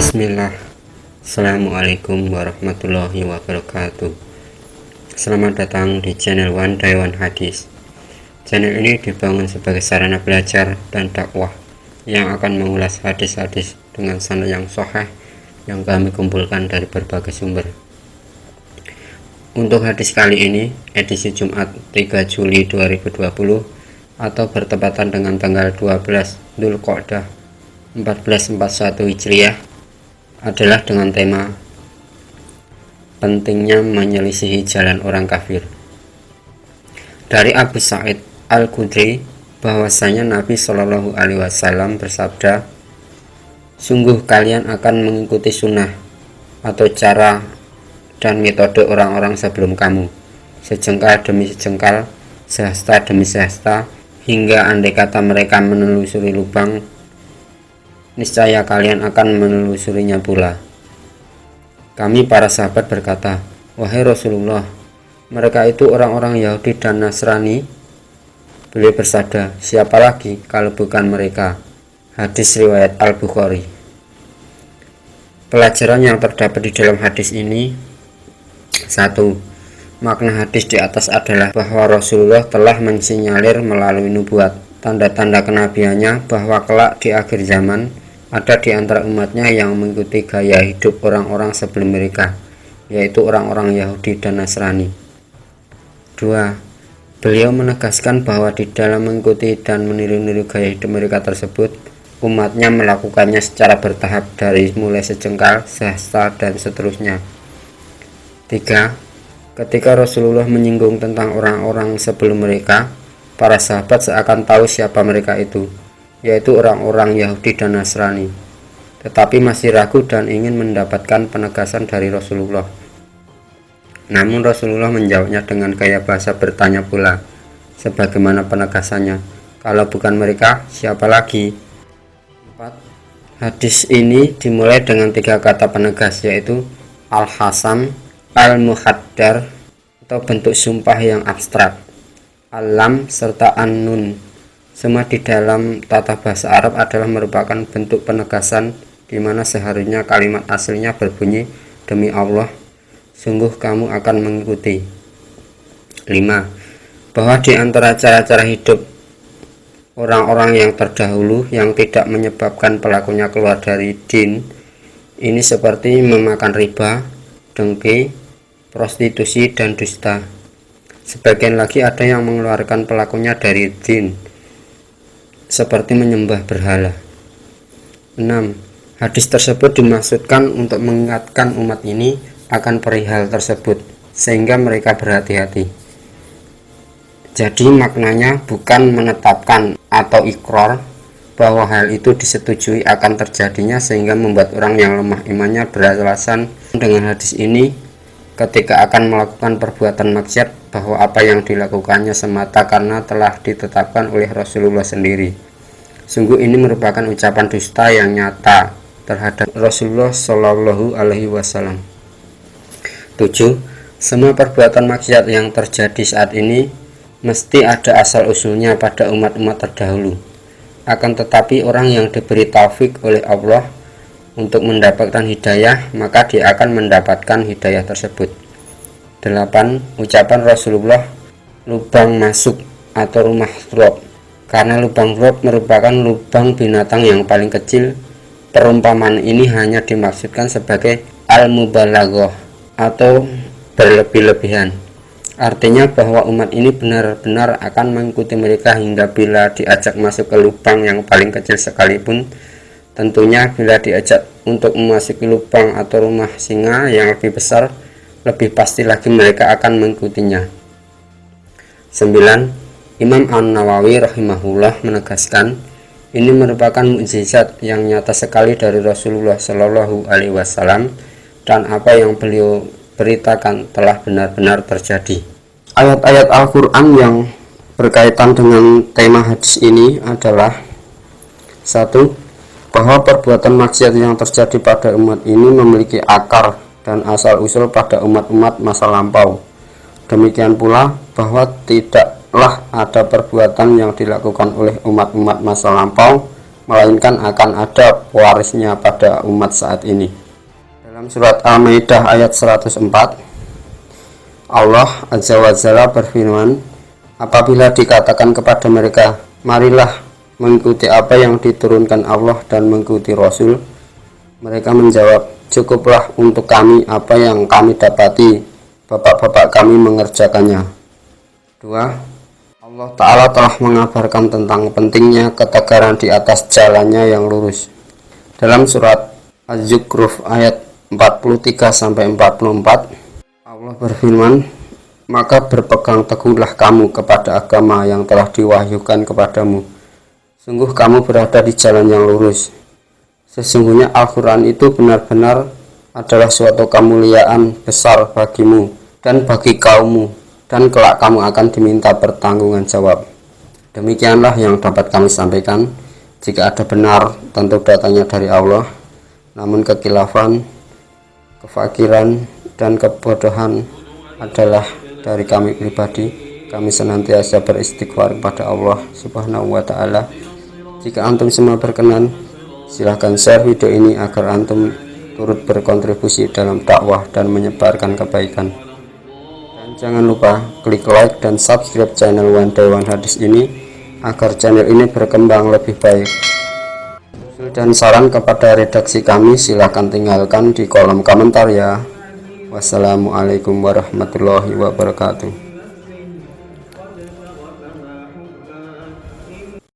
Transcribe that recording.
Bismillah. Assalamualaikum warahmatullahi wabarakatuh. Selamat datang di channel One Day One Hadis. Channel ini dibangun sebagai sarana belajar dan dakwah yang akan mengulas hadis-hadis dengan sanad yang sahih yang kami kumpulkan dari berbagai sumber. Untuk hadis kali ini, edisi Jumat 3 Juli 2020 atau bertepatan dengan tanggal 12 Dzulqa'dah 1441 Hijriah, adalah dengan tema pentingnya menyelisihi jalan orang kafir. Dari Abu Sa'id Al-Khudri bahwasanya Nabi Shallallahu Alaihi Wasallam bersabda, sungguh kalian akan mengikuti sunnah atau cara dan metode orang-orang sebelum kamu, sejengkal demi sejengkal, sehasta demi sehasta, hingga andai kata mereka menelusuri lubang, niscaya kalian akan menelusurinya pula. Kami para sahabat berkata, wahai Rasulullah, mereka itu orang-orang Yahudi dan Nasrani. Beliau bersabda, siapa lagi kalau bukan mereka? Hadis riwayat Al-Bukhari. Pelajaran yang terdapat di dalam hadis ini: 1. Makna hadis di atas adalah bahwa Rasulullah telah mensinyalir melalui nubuat tanda-tanda kenabiannya bahwa kelak di akhir zaman ada di antara umatnya yang mengikuti gaya hidup orang-orang sebelum mereka, yaitu orang-orang Yahudi dan Nasrani. 2. Beliau menegaskan bahwa di dalam mengikuti dan meniru-niru gaya hidup mereka tersebut, umatnya melakukannya secara bertahap dari mulai sejengkal, sehasta, dan seterusnya. 3. Ketika Rasulullah menyinggung tentang orang-orang sebelum mereka, para sahabat seakan tahu siapa mereka itu, yaitu orang-orang Yahudi dan Nasrani, tetapi masih ragu dan ingin mendapatkan penegasan dari Rasulullah. Namun Rasulullah menjawabnya dengan gaya bahasa bertanya pula, sebagaimana penegasannya, kalau bukan mereka, siapa lagi? 4. Hadis ini dimulai dengan 3 kata penegas, yaitu al-hasam, al-muhaddar atau bentuk sumpah yang abstrak, al-lam serta an-nun. Semua di dalam tata bahasa Arab adalah merupakan bentuk penegasan di mana seharusnya kalimat aslinya berbunyi, demi Allah, sungguh kamu akan mengikuti. 5. Bahwa di antara cara-cara hidup orang-orang yang terdahulu yang tidak menyebabkan pelakunya keluar dari din ini seperti memakan riba, dengki, prostitusi, dan dusta. Sebagian lagi ada yang mengeluarkan pelakunya dari din, seperti menyembah berhala. 6. Hadis tersebut dimaksudkan untuk mengingatkan umat ini akan perihal tersebut sehingga mereka berhati-hati. Jadi maknanya bukan menetapkan atau ikrar bahwa hal itu disetujui akan terjadinya sehingga membuat orang yang lemah imannya beralasan dengan hadis ini ketika akan melakukan perbuatan maksiat bahwa apa yang dilakukannya semata karena telah ditetapkan oleh Rasulullah sendiri. Sungguh ini merupakan ucapan dusta yang nyata terhadap Rasulullah Shallallahu Alaihi Wasallam. 7. Semua perbuatan maksiat yang terjadi saat ini mesti ada asal usulnya pada umat-umat terdahulu. Akan tetapi orang yang diberi taufik oleh Allah untuk mendapatkan hidayah, maka dia akan mendapatkan hidayah tersebut. 8. Ucapan Rasulullah, lubang masuk atau rumah drop, karena lubang drop merupakan lubang binatang yang paling kecil. Perumpamaan ini hanya dimaksudkan sebagai al-mubalaghah atau berlebih-lebihan. Artinya bahwa umat ini benar-benar akan mengikuti mereka hingga bila diajak masuk ke lubang yang paling kecil sekalipun. Tentunya bila diajak untuk memasuki lubang atau rumah singa yang lebih besar, lebih pasti lagi mereka akan mengikutinya. 9. Imam An-Nawawi rahimahullah menegaskan, ini merupakan mukjizat yang nyata sekali dari Rasulullah Shallallahu Alaihi Wasallam dan apa yang beliau beritakan telah benar-benar terjadi. Ayat-ayat Al-Quran yang berkaitan dengan tema hadis ini adalah: 1. Bahwa perbuatan maksiat yang terjadi pada umat ini memiliki akar dan asal-usul pada umat-umat masa lampau. Demikian pula bahwa tidaklah ada perbuatan yang dilakukan oleh umat-umat masa lampau melainkan akan ada pewarisnya pada umat saat ini. Dalam surat Al-Maidah ayat 104, Allah Azza wa Jalla berfirman, apabila dikatakan kepada mereka, marilah mengikuti apa yang diturunkan Allah dan mengikuti Rasul, mereka menjawab, cukuplah untuk kami apa yang kami dapati, bapak-bapak kami mengerjakannya. 2. Allah Ta'ala telah mengabarkan tentang pentingnya ketegaran di atas jalannya yang lurus. Dalam surat Az-Zukhruf ayat 43-44, Allah berfirman, maka berpegang teguhlah kamu kepada agama yang telah diwahyukan kepadamu. Sungguh kamu berada di jalan yang lurus. Sesungguhnya Al-Quran itu benar-benar adalah suatu kemuliaan besar bagimu dan bagi kaummu, dan kelak kamu akan diminta pertanggungan jawab. Demikianlah yang dapat kami sampaikan. Jika ada benar, tentu datangnya dari Allah, namun kekhilafan, kefakiran, dan kebodohan adalah dari kami pribadi. Kami senantiasa beristighfar kepada Allah Subhanahu wa Ta'ala. Jika antum semua berkenan, silahkan share video ini agar antum turut berkontribusi dalam dakwah dan menyebarkan kebaikan. Jangan lupa klik like dan subscribe channel One Day One Hadis ini agar channel ini berkembang lebih baik. Usul dan saran kepada redaksi kami silahkan tinggalkan di kolom komentar ya. Wassalamualaikum warahmatullahi wabarakatuh.